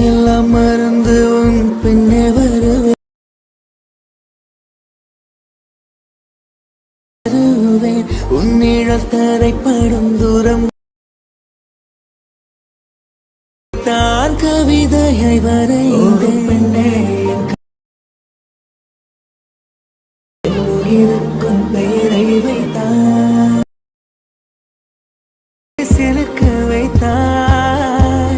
எல்லாம் மறந்து உன் பின்னே வருவேன் உன் நிழல் தரைப்படும் தூரம் தான் கவிதையை வரைந்தேன் பெண்ணே இருக்கும் பெயரை வைத்தாய் சிலுக்க வைத்தாய்.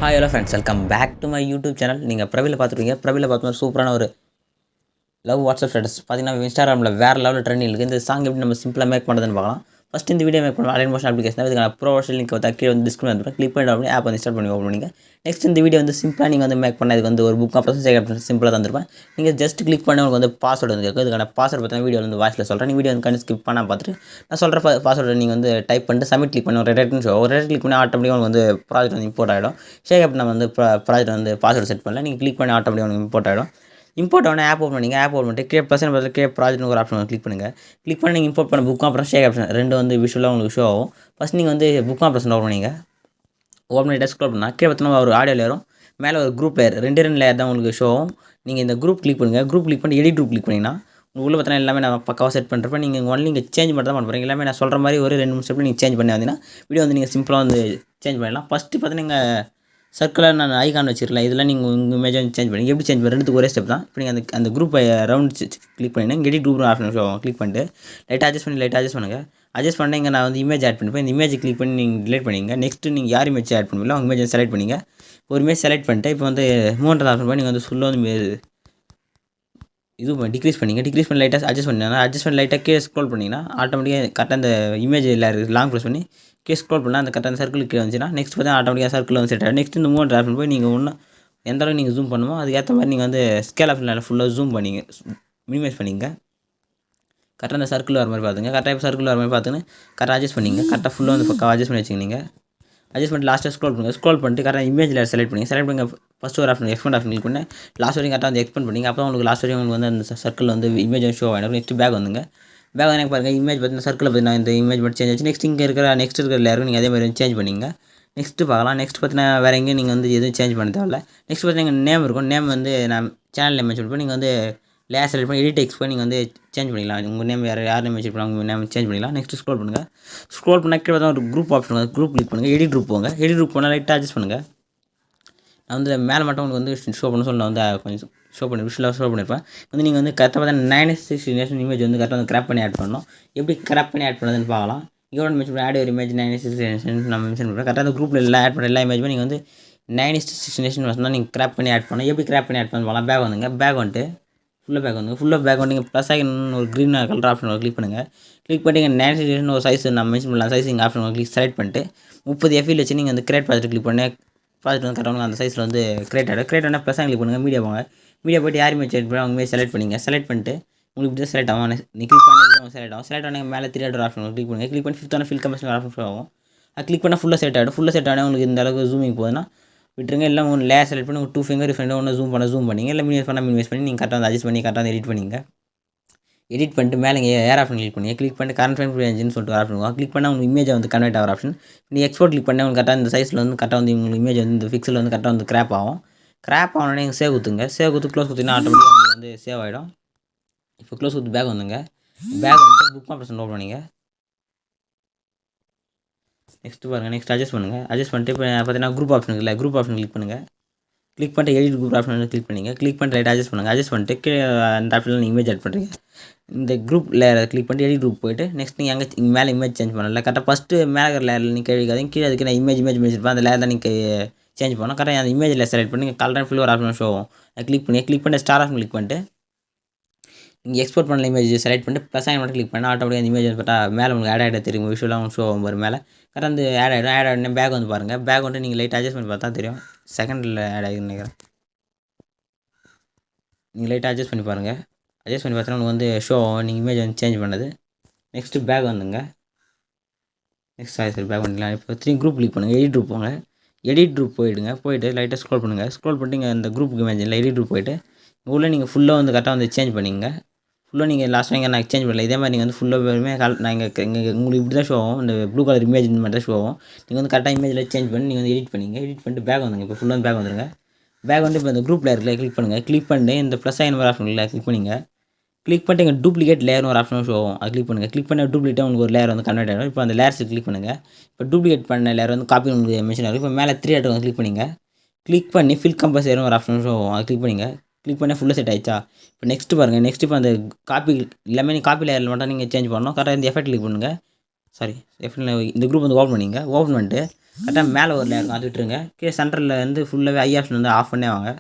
Hi hello friends, welcome back to my YouTube channel. நீங்கள் பிரவில பார்த்துருக்கீங்க. பிரவில பார்த்தோம்னா சூப்பரான ஒரு லவ் வாட்ஸ்அப் ஸ்டேட்டஸ் பார்த்தீங்கன்னா இன்ஸ்டாகிராமில் வேறு லெவலில் ட்ரெண்டிங் இருக்குது. இந்த சாங் எப்படி நம்ம சிம்பிளாக மேக் பண்ணுறதுன்னு பார்க்கலாம். ஃபஸ்ட் இந்த வீடியோ மேக் பண்ணுவோம். அலைட் மோஷன் அப்ளிகேஷன் இதுக்கான ப்ரோவர்ஷன் லிங்க் வந்து கீழே வந்து டிஸ்கிரிப்ஷன் வந்துடும். கிளிக் பண்ணி அப்படி ஆப் வந்து இன்ஸ்டால் பண்ணி ஓப்பன் பண்ணிங்க. நெக்ஸ்ட் இந்த வீடியோ வந்து சிம்பிளாக நீங்கள் வந்து மேக் பண்ண இதுக்கு வந்து ஒரு புக் அப்புறம் சேகர் சிம்பிளாக தந்துருப்பேன். நீங்கள் ஜஸ்ட் கிளிக் பண்ணி உங்களுக்கு வந்து பாஸ்வேர்டு வந்து இருக்குது. இதுக்கான பாஸ்வேர்டு பார்த்தீங்கன்னா வீடியோ வந்து வாய்ஸில் சொல்கிறேன். நீங்கள் வீடியோ வந்து ஸ்கிப் பண்ணால் பார்த்துட்டு நான் சொல்கிற பாஸ்வேர்டு நீங்கள் வந்து டைப் பண்ணிட்டு சப்மிட் கிளிக் பண்ணி ஒரு ரெட் கிளிக் பண்ணி ஆட்டோமேட்டிக்காக உங்களுக்கு வந்து ப்ராஜெக்ட் வந்து இம்போர்ட் ஆகிடும். ஷேக் நம்ம வந்து ப்ராஜெக்ட் வந்து பாஸ்வேர்டு செட் பண்ணல. நீங்கள் கிளிக் பண்ணி ஆட்டோமேட்டிக்காக உங்களுக்கு இம்போர்ட் ஆகிடும். இம்போர்ட் ஆன ஆப் ஓப்பன் பண்ணிங்க. ஆப் ஓப்பன் பண்ணிட்டு கிரியேட் பர்சன் பார்த்து கிரியேட் ப்ராஜெக்ட் ஒரு ஆப்ஷன் கிளிக் பண்ணுங்கள். கிளிக் பண்ணி நீங்கள் இம்போர்ட் பண்ண புக் அப்புறம் ஷேக் ஆப்ஷன் ரெண்டு வந்து விஷுவலாக உங்களுக்கு ஷோ ஆகும். ஃபஸ்ட் நீங்கள் வந்து புக் ஆப்ஷன் ஓப்பன் பண்ணிங்க. ஓப்பன் பண்ணிட்டு ஸ்க்ரோல் பண்ணால் கீழே பார்த்தோன்னா ஒரு ஆடியோ லேயரும் மேலே ஒரு குரூப் லேயர் ரெண்டு லேயர் தான் உங்களுக்கு ஷோ ஆகும். நீங்கள் இந்த குரூப் கிளிக் பண்ணுங்கள். குரூப் கிளிக் பண்ணி எடிட் குரூப் கிளிக் பண்ணிங்கன்னா உள்ள பார்த்தீங்கன்னா எல்லாமே நான் பக்காவாக செட் பண்ணுறப்ப நீங்கள் ஒன்லி நீங்கள் சேஞ்ச் மட்டும் தான் பண்ண போகிறீங்க. எல்லாமே நான் சொல்கிற மாதிரி ஒரு 2-3 ஸ்டெப்பில் நீங்கள் சேஞ்ச் பண்ணி வந்தீங்கன்னா வீடியோ வந்து நீங்கள் சிம்பிளாக வந்து சேஞ்ச் பண்ணிடலாம். ஃபஸ்ட்டு பார்த்தீங்கன்னா நீங்கள் சர்க்கிளாக நான் ஐகான் வச்சிருக்கல இதெல்லாம் நீங்கள் உங்கள் இமேஜ் வந்து சேஞ்ச் பண்ணி எப்படி சேஞ்ச் பண்ணி ரெண்டுத்துக்கு ஒரே ஸ்டெப் தான். இப்போ நீங்கள் அந்த குரூப் ரவுண்ட் கிளிக் பண்ணிங்கன்னா எடிட் குரூப் ஆப்ஷன் கிளிக் பண்ணிட்டு லைட்டாக அட்ஜஸ்ட் பண்ணுங்கள். அட்ஜஸ்ட் பண்ணி இங்கே நான் வந்து இமேஜ் ஆட் பண்ணிப்பேன். இந்த இமேஜ் கிளிக் பண்ணி நீங்கள் டிலேட் பண்ணிங்க. நெக்ஸ்ட்டு நீங்கள் யார் இமேஜ் ஆட் பண்ணுவீங்களோ அவங்க இமேஜ் செலக்ட் பண்ணிங்க. ஒரு இமேஜ் செலக்ட் பண்ணிட்டு இப்போ வந்து மூன்றாவது ஆப்ஷன் பண்ணி நீங்கள் வந்து ஃபுல்லாக வந்து இது டிக்ரீஸ் பண்ணி லைட்டாக அட்ஜஸ்ட் பண்ணி லைட்டாக கீழே ஸ்க்ரோல் பண்ணிங்கன்னா ஆட்டோமேட்டிக்காக கரெக்டாக அந்த இமேஜ் லாங் ப்ரெஸ் பண்ணி கீழே ஸ்க்ரோல் பண்ணால் அந்த கரெக்டாக அந்த சர்க்கிள் கீழே வந்துச்சுன்னா நெக்ஸ்ட் பார்த்தா ஆட்டோமேட்டிக்காக சர்க்கிள் வந்து செட் ஆகிடும். நெக்ஸ்ட் இந்த மூணு ஆப்ஷன் போய் நீங்கள் ஒன்றும் எந்த அளவுக்கு நீங்கள் ஜூம் பண்ணுமோ அதுக்கேற்ற மாதிரி நீங்கள் வந்து ஸ்கேல் ஆப்ஷனில் ஃபுல்லாக ஜூம் பண்ணிங்க மினிமைஸ் பண்ணிங்க. கரெக்டாக அந்த சர்க்கிள் வர மாதிரி பார்த்துங்க. கரெக்டாக இப்போ சர்க்கிள் வர மாதிரி பார்த்துன்னு கரெக்டாக அட்ஜஸ்ட் பண்ணிங்க. கரெக்டாக ஃபுல்லாக வந்து பக்கம் அட்ஜஸ்ட் பண்ணி வச்சுக்கிங்க. அட்ஜஸ்ட் பண்ணிட்டு லாஸ்ட்டாக ஸ்க்ரோல் பண்ணிட்டு கரெக்டாக இமேஜில் செலக்ட் பண்ணி ஃபஸ்ட் ஒரு ஆப்ஷன் எக்ஸ்பெண்ட் ஆப்ஷன் கிளிக் பண்ணி லாஸ்ட் வரைக்கும் கரெக்டாக வந்து எக்ஸ்பெண்ட் பண்ணிங்க. அப்போ உங்களுக்கு லாஸ்ட் வரைக்கும் உங்களுக்கு வந்து அந்த சர்க்கிள் வந்து இமேஜ் ஷோ ஆகிடும். நெக்ஸ்ட் பேக் வந்துங்க. பேக் வந்து எனக்கு பாருங்கள் இமேஜ் பார்த்தீங்கன்னா சர்க்கிள் பார்த்தீங்கன்னா இந்த இமேஜ் மட்டும் சேஞ்ச் ஆச்சு. நெக்ஸ்ட் இங்கே இருக்கிற லேயருக்கு நீங்கள் அதே மாதிரி சேஞ்ச் பண்ணிங்க. நெக்ஸ்ட்டு பார்க்கலாம். நெக்ஸ்ட் பார்த்தீங்கன்னா வேறு எங்கேயும் நீங்கள் வந்து எதுவும் சேஞ்ச் பண்ண தேவையில்ல. நெக்ஸ்ட் பார்த்தீங்கன்னா நேம் இருக்கும். நேம் வந்து நான் சேனல் நேம் மென்ஷன் பண்ணி நீங்கள் வந்து லேயர் செலக்ட் பண்ணி எடிட் டெக்ஸ்ட் பண்ணி நீங்கள் வந்து சேஞ்ச் பண்ணிக்கலாம். உங்கள் நேம் யார் நேம் வச்சுருப்பாங்க உங்கள் நேம் சேஞ்ச் பண்ணிக்கலாம். நெக்ஸ்ட் ஸ்க்ரோல் பண்ணுங்கள். ஸ்க்ரோல் பண்ணால் கீழே ஒரு குரூப் ஆப்ஷன் வந்து குரூப் கிளிக் பண்ணுங்கள். எடிட் குரூப் போங்க. எடிட் குரூப் போனால் லைட்டாக அட்ஜஸ்ட் பண்ணுங்கள். நான் வந்து மேலே மட்டும் உங்களுக்கு வந்து ஷோ பண்ண சொல்லி நான் வந்து கொஞ்சம் ஷோ பண்ணியிருப்பேன். வந்து நீங்கள் வந்து கரெக்டாக பார்த்தா 9:6 இமேஜ் வந்து கரெக்டாக வந்து கிராப் பண்ணி ஆட் பண்ணணும். எப்படி கிராப் பண்ணி ஆட் பண்ணுறதுன்னு பார்க்கலாம். இங்கே மென்ஷன் பண்ணி ஆட் ஒரு இமேஜ் 9:6 நம்ம மென்ஷன் பண்ணுறோம். கரெக்டாக அந்த குரூப்பில் எல்லாம் ஆட் பண்ண எல்லா இமேஜுமே நீங்கள் வந்து 9:6 தான் நீங்கள் கிராப் பண்ணி ஆட் பண்ணணும். எப்படி கிராப் பண்ணி ஆட் பண்ண பார்க்கலாம். பேக் வந்துங்க. பேக் வந்துட்டு ஃபுல்லாக பேக் வந்து நீங்கள் ப்ளஸ் ஆகின்னு ஒரு க்ரீன் கலர் ஆப்ஷன் கிளிக் பண்ணுங்கள். கிளிக் பண்ணி நீங்கள் 9:6 ஒரு சைஸ் நம்ம மென்ஷன் பண்ணலாம். சைஸிங் ஆப்ஷன் கிளிக் செலக்ட் பண்ணிட்டு 30 FL வச்சு நீங்கள் வந்து கிரியேட் ப்ராஜெக்ட் கிளிக் பண்ணி ப்ராஜெக்ட் வந்து கரெக்டாக அந்த சைஸில் வந்து கிரியேட் ஆனால் ப்ளஸ் கிளிக் பண்ணுங்கள். மீடியா போங்க. மீடியா போய்ட்டு யார் இமேஜ் செலக்ட் பண்ணி அவங்க இமேஜ் செலக்ட் பண்ணிங்க. செலக்ட் பண்ணிட்டு உங்களுக்கு இப்படி தான் செலக்ட் ஆகும். நீ கிளிக் பண்ணி செலக்ட் ஆகும் மேலே 3 ஆப்ஷன் கிளிக் பண்ணுங்கள். கிளிக் பண்ணி 5th ஃபில் கம்பெனி ஆப்ஷன் ஆகும். அது கிளிக் பண்ணால் ஃபுல்லாக செட் ஆகிடும். உங்களுக்கு இந்த அளவுக்கு ஜூமிங் போகுதுன்னா விட்டுருங்க. எல்லாம் ஒன்று லேயர் செலக்ட் பண்ணி ஒரு 2 ஃபிங்கர் ஃப்ரெண்டு ஒன்று ஜூம் பண்ணிங்க. இல்லை மினிமைஸ் பண்ணி நீங்கள் கரெக்டாக வந்து அட்ஜஸ்ட் பண்ணி கரெக்டாக வந்து எடிட் பண்ணிங்க. எடிட் பண்ணிட்டு மேலே ஏர் ஆப்ஷன் கிளிக் பண்ணி கிளிக் பண்ணிட்டு கரண்ட் ஃப்ரேம் ரேஞ்சுன்னு சொல்லிட்டு ஆப்ஷன் இருக்கும். கிளிக் பண்ணால் உங்களுக்கு இமேஜை வந்து கன்வெர்ட் ஆகிற ஆப்ஷன். நீங்கள் எக்ஸ்போர்ட் கிளிக் பண்ணி உங்களுக்கு கரெக்டாக இந்த சைஸில் வந்து கரெக்டாக வந்து உங்களுக்கு இமேஜ் வந்து இந்த ஃபிக்ஸில் வந்து கரெக்டாக வந்து கிராப் ஆகும். கிராப் ஆகணுன்னே நீங்கள் சேவ் க்ளோஸ் கொடுத்தீங்கன்னா ஆட்டோமேட்டிக்காக உங்களுக்கு வந்து சேவ் ஆகிடும். இப்போ க்ளோஸ் கொடுத்து பேக் வந்துங்க. பேக் வந்து புக் ஆப்ஷன் ஓப்பன் பண்ணிங்க. நெக்ஸ்ட் பாருங்கள். நெக்ஸ்ட் அட்ஜஸ்ட் பண்ணுங்கள். அட்ஜஸ்ட் பண்ணிட்டு இப்போ பார்த்தீங்கன்னா குரூப் ஆப்ஷன் இல்லை குரூப் ஆப்ஷன் கிளிக் பண்ணுங்கள். கிளிக் பண்ணிட்டு எடிட் குரூப் ஆப்ஷன் கிளிக் பண்ணிங்க. கிளிக் பண்ணிட்டு ரைட் அட்ஜஸ்ட் பண்ணுங்கள். அட்ஜஸ்ட் பண்ணிட்டு அந்த ஆப்ஷனில் நீங்கள் இமேஜ் ஆட் பண்ணுறீங்க. இந்த குரூப் லேயரை கிளிக் பண்ணிட்டு எடிட் குரூப் போய்ட்டு நெக்ஸ்ட் நீங்கள் அங்கே மேலே இமேஜ் சேஞ்ச் பண்ணல. கரெக்டாக ஃபஸ்ட்டு மேலே இருக்கிற லேயரில் நீங்கள் கேட்காதீங்க. கீழே அதுக்கு நான் இமேஜ் வச்சுருப்பேன். அந்த லேயர் தான் நீங்கள் சேஞ்ச் பண்ணணும். கரெக்டாக அந்த இமேஜில் செலக்ட் பண்ணி கலர் அண்ட் ஃபில் ஒரு ஆப்ஷன் ஷோ ஆகும். அதை கிளிக் பண்ணி ஸ்டார் ஆப்ஷன் கிளிக் பண்ணிட்டு நீங்கள் எக்ஸ்போர்ட் பண்ணல இமேஜ் செலக்ட் பண்ணிட்டு ப்ளஸ் ஆகி மட்டும் கிளிக் பண்ணால் ஆட்டோமேட்டிக்காக அந்த இமேஜ் பார்த்தா மேலே உங்களுக்கு ஆட் ஆகிட்ட தெரியும். விஷுவலாக ஷோ ஆகும் பாரு மேலே கரெக்டாக வந்து ஆட் ஆகிடும். பேக் வந்து பாருங்கள். பேக் வந்து நீங்கள் லைட் அட்ஜஸ்ட் பண்ணி பார்த்தா தெரியும். செகண்டில் ஆட் ஆகிடுன்னு நினைக்கிறேன். நீங்கள் லைட்டாக அட்ஜஸ்ட் பண்ணி பாருங்கள். அட்ஜஸ்ட் பண்ணி பார்த்தா உங்களுக்கு வந்து ஷோ நீங்கள் இமேஜ் வந்து சேஞ்ச் பண்ணது. நெக்ஸ்ட்டு பேக் வந்துங்க. நெக்ஸ்ட் பேக் பண்ணிக்கலாம். இப்போ 3 குரூப் கிளிக் பண்ணுங்கள். எடிட் குரூப் போங்க. எடிட் குரூப் போயிட்டு லைட்டாக ஸ்க்ரோல் பண்ணுங்கள். ஸ்க்ரோல் பண்ணிட்டு இங்கே இந்த குரூப்புக்கு இமேஜ் இல்லை எடிட் குரூப் போயிட்டு உள்ளே நீங்கள் ஃபுல்லாக வந்து கரெக்டாக வந்து சேஞ்ச் பண்ணிங்க. ஃபுல்லாக நீங்கள் லாஸ்ட்டாக இங்கே நான் எக்ஸ்சேஞ்ச் பண்ணல. இதே மாதிரி நீங்கள் வந்து ஃபுல்லாகவுமே நான் இங்கே உங்களுக்கு இப்படி தான் ஷோ ஆகும். இந்த ப்ளூ கலர் இமேஜ் இந்த மாதிரி தான் ஷோ ஆகும். நீங்கள் வந்து கரெக்டாக இமேஜில் சேஞ்ச் பண்ணி நீங்கள் வந்து எடிட் பண்ணிங்க. எடிட் பண்ணிட்டு பேக் வந்துங்க. இப்போ ஃபுல்லாக பேக் வந்துருங்க. பேக் வந்து இப்போ இந்த குரூப் லேயரில் கிளிக் பண்ணுங்கள். கிளிக் பண்ணிட்டு இந்த ப்ளஸ் சைன் ஒரு ஆப்ஷன் இல்லை கிளிக் பண்ணிங்க. கிளிக் பண்ணிட்டு இங்கே டூப்ளிகேட் லேயர்னு ஒரு ஆப்ஷன் ஷோ ஆகும். அது கிளிக் பண்ணுங்கள். கிளிக் பண்ண டூப்ளிகேட்டாக உங்களுக்கு ஒரு லேயர் வந்து கன்வெர்ட் ஆகிடும். இப்போ அந்த லேயர்ஸை கிளிக் பண்ணுங்கள். இப்போ டூப்ளிகேட் பண்ண லேயர் வந்து காப்பி உங்களுக்கு மென்ஷன் ஆகும். இப்போ மேலே 3 வந்து கிளிக் பண்ணிங்க. கிளிக் பண்ணி ஃபில் கம்பல்சரின்னு ஒரு ஆப்ஷன் ஷோ ஆகும். அது கிளிக் பண்ணிங்க. கிளிக் பண்ணி ஃபுல்லாக செட் ஆயிடுச்சா? இப்போ நெக்ஸ்ட் பாருங்கள். நெக்ஸ்ட் இப்போ அந்த காப்பி எல்லாமே நீங்கள் காப்பி லேயரில் மட்டும் நீங்கள் சேஞ்ச் பண்ணணும். கரெக்டாக இந்த எஃபெக்ட் கிளிக் பண்ணுங்கள். சாரி எஃபெக்ட்டில் இந்த குரூப் வந்து ஓப்பன் பண்ணிங்க. ஓப்பன் பண்ணிட்டு கரெக்டாக மேலே ஒரு லேயர் இருக்கும் அது விட்டுருங்க. கீழே சென்டரில் வந்து ஃபுல்லாகவே ஐ ஆப்ஷன் வந்து ஆஃப் பண்ணே வாங்க.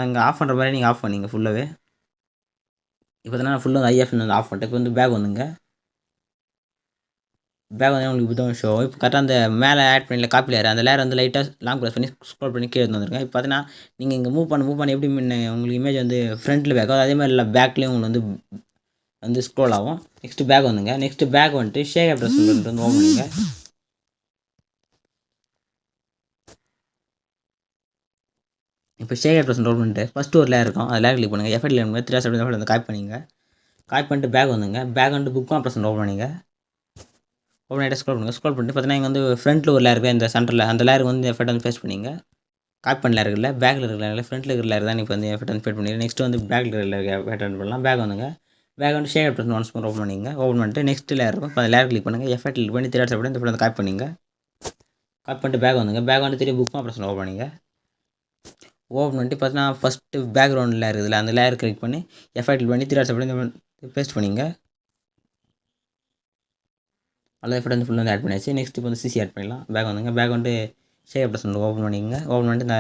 அங்கே ஆஃப் பண்ணுற மாதிரி நீங்கள் ஆஃப் பண்ணிங்க ஃபுல்லாகவே. இப்போ தான் நான் ஃபுல்லாக ஐ ஆப்ஷன் வந்து ஆஃப் பண்ணிட்டேன். இப்போ வந்து பேக் வந்துங்க. பேக் வந்து உங்களுக்கு இப்போ தான் ஷோ. இப்போ கரெக்டாக அந்த மேலே ஆட் பண்ணல காப்பி லேயர் அந்த லேயர் வந்து லைட்டாக லாங் ப்ரெஸ் பண்ணி ஸ்க்ரோல் பண்ணி கீழே வந்துருங்க. இப்போ பார்த்தீங்கன்னா நீங்கள் இங்கே மூவ் பண்ண எப்படி உங்களுக்கு இமேஜ் வந்து ஃப்ரண்ட்டில் பேக்கோ அதே மாதிரி இல்லை பேக்லேயும் உங்களுக்கு வந்து ஸ்க்ரோல் ஆகும். நெக்ஸ்ட்டு பேக் வந்துங்க. நெக்ஸ்ட்டு பேக் வந்துட்டு ஷேக் ப்ரெஸ் பண்ணிட்டு வந்து ஓப்பன் பண்ணிங்க. இப்போ ஷேக் ப்ரெஸ் ஓப்பன் பண்ணிட்டு ஃபஸ்ட்டு ஒரு லேயர் இருக்கும். அது லேயர் கிளிக் பண்ணுங்கள். எஃபெக்ட் லேயர் 3 வந்து காப்பி பண்ணிங்க. காப்பி பண்ணிட்டு பேக் வந்துங்க. பேக் வந்துட்டு புக் ப்ரெஸ் ஓப்பன் பண்ணிங்க. ஓப்பன் ஆகிட்டு ஸ்க்ரோல் பண்ணுங்கள். ஸ்க்ரோல் பண்ணிட்டு பார்த்தீங்கன்னா இங்கே வந்து ஃப்ரண்ட்டில் ஒரு லேயர் இருக்குது. இந்த சென்டரில் அந்த லேயருக்கு வந்து எஃபெக்ட் வந்து பேஸ்ட் பண்ணிங்க. காப்பி பண்ண லேயர் இருக்குல்ல பேக்கில் இருக்கிற லேயர் ஃப்ரண்ட்டில் இருக்கிற லேயர் தான் இப்போ வந்து எஃபெக்ட் வந்து பேட் பண்ணிடுங்க. நெக்ஸ்ட் வந்து பேக்கில் இருக்கிற லேயர் எஃபெக்ட் பண்ணலாம். பேக் வந்துங்க. பேக் வந்து ஷேக் ப்ரெஸ் ஒன்ஸ் மோர் ஓப்பன் பண்ணிங்க. ஓப்பன் பண்ணிட்டு நெக்ஸ்ட் லேயர் இருக்கும். இப்போ அந்த லேயர் கிளிக் பண்ணுங்கள். எஃபெக்ட் கிளிக் பண்ணி 3 இந்த ஃபுல்லாக வந்து காப்பி பண்ணிங்க. காப்பி பண்ணிட்டு பேக் வந்துங்க. பேக் வந்து திரும்பி புக் ப்ரெஸ் ஓப்பன் பண்ணிங்க. ஓப்பன் பண்ணிட்டு பார்த்தீங்கன்னா ஃபஸ்ட்டு பேக்ரவுண்ட் லேயர் இருக்குதுல்ல அந்த லேயர் கிளிக் பண்ணி எஃபெக்ட் கிளிக் பண்ணி 3 இந்த பேஸ்ட் பண்ணிங்க. அதில் எஃபெக்ட் வந்து ஃபுல்லாக வந்து ஆட் பண்ணியாச்சு. நெக்ஸ்ட் இப்போ வந்து சிசி ஆட் பண்ணிடலாம். பேக் வந்துங்க. பேக் வந்து ஷேக் ப்ரெஸ் ஓப்பன் பண்ணிங்க. ஓப்பன் பண்ணிட்டு இந்த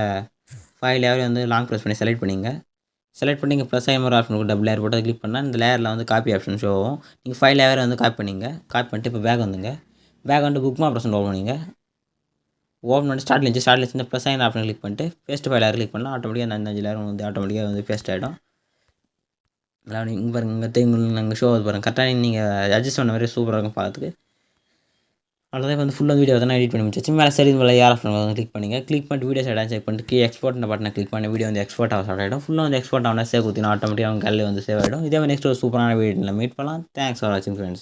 ஃபைல் லேயரை வந்து லாங் ப்ரெஸ் பண்ணி செலக்ட் பண்ணிங்க. செலக்ட் பண்ணி இங்கே ப்ளஸ் ஐமர் ஆப்ஷன் டபுள் லேயர் போட்டு கிளிக் பண்ணால் இந்த லேயரில் வந்து காப்பி ஆப்ஷன் ஷோ ஆகும். நீங்கள் ஃபைல் லேயரை வந்து காப்பி பண்ணிங்க. காப்பி பண்ணிட்டு இப்போ பேக் வந்துங்க. பேக் வந்து புக் ப்ரெஸ் ஓப்பன் பண்ணிங்க. ஓப்பன் பண்ணிட்டு ஸ்டார்ட்ல இந்த ப்ளஸ் ஐன் ஆப்ஷன் கிளிக் பண்ணிட்டு பேஸ்ட் ஃபைல் லேயர் கிளிக் பண்ணால் ஆட்டோமேட்டிக்காக அந்த 5 லேயரும் வந்து ஆட்டோமேட்டிக்காக வந்து பேஸ்ட் ஆகிடும். அதாவது இங்கே பாருங்கள் இங்கே உங்களுக்கு நாங்கள் ஷோ ஆகுது பாருங்கள். கரெக்டாக நீங்கள் அட்ஜஸ்ட் பண்ண மாதிரி சூப்பராக இருக்கும் பார்த்துக்கு. அவ்வளோதான் வந்து ஃபுல்லாக வீடியோ தான் எடிட் பண்ணி முடிச்சாச்சு. மேலே சரி மேலே யார் ஆப்ஷன் வந்து கிளிக் பண்ணிங்க. கிளிக் பண்ணிட்டு வீடியோ சைடாக செக் பண்ணிட்டு கீழே எக்ஸ்போர்ட் பட்டனை கிளிக் பண்ணி வீடியோ வந்து எக்ஸ்போர்ட் ஆக ஸ்டார்ட் ஆகிடும். ஃபுல்லாக வந்து எக்ஸ்போர்ட் ஆனால் சேவ் கொடுத்தீங்கன்னா ஆட்டோமேட்டிக்காக அவங்க கல்லே வந்து சேவ் ஆகிடும். இதே மாதிரி நெக்ஸ்ட் ஒரு சூப்பரான வீடியோவில் மீட் பண்ணலாம். தேங்க்ஸ் ஃபார் வாட்சிங் ஃப்ரெண்ட்ஸ்.